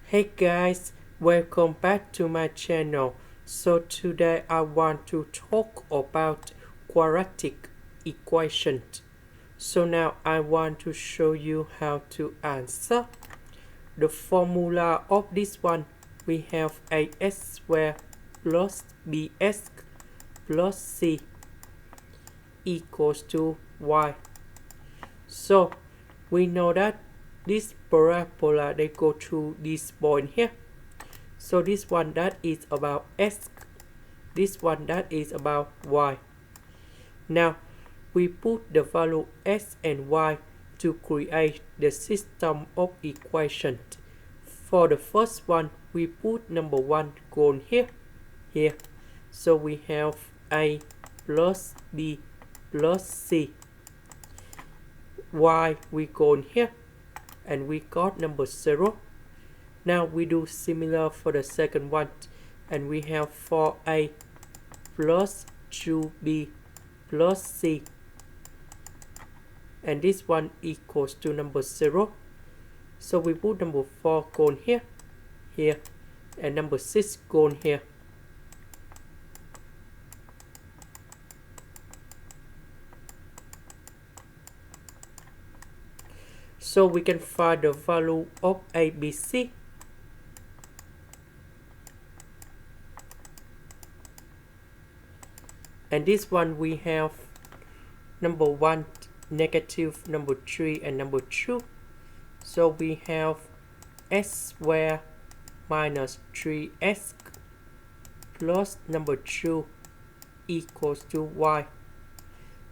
Hey guys, welcome back to my channel. So today I want to talk about quadratic equations. So now I want to show you how to answer. The formula of this one, we have ax squared plus bx plus c equals to y. So we know that this parabola they go through this point here. So this one that is about x, this one that is about y. Now we put the value x and y to create the system of equations. For the first one, we put number 1 going here. So we have a plus b plus c. Y we go here and we got number 0. Now we do similar for the second one and we have 4a plus 2b plus c, and this one equals to number 0. So we put number 4 going here, and number 6 going here. So we can find the value of ABC. And this one we have number 1, negative number 3, and number 2. So we have x squared minus 3x plus number 2 equals to y.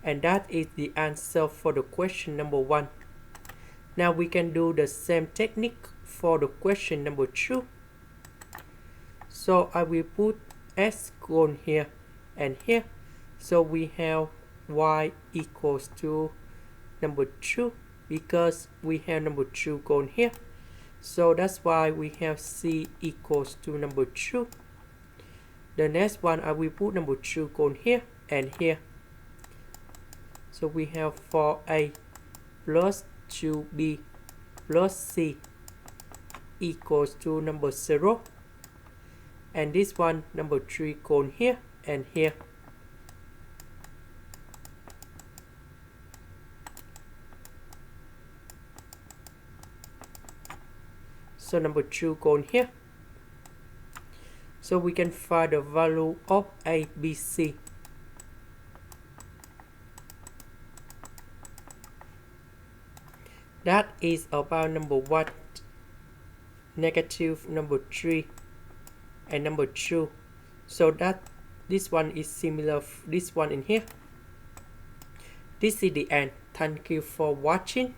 And that is the answer for the question number 1. Now we can do the same technique for the question number 2. So I will put x going here and here. So we have y equals to number 2 because we have number 2 going here. So that's why we have c equals to number 2. The next one I will put number 2 going here and here. So we have 4a plus 2b plus c equals to number 0. And this one number 3 going here and here. So number 2 going here. So we can find the value of a, b, c. That is about number 1, negative number 3, and number 2. So that this one is similar this one in here. This is the end. Thank you for watching.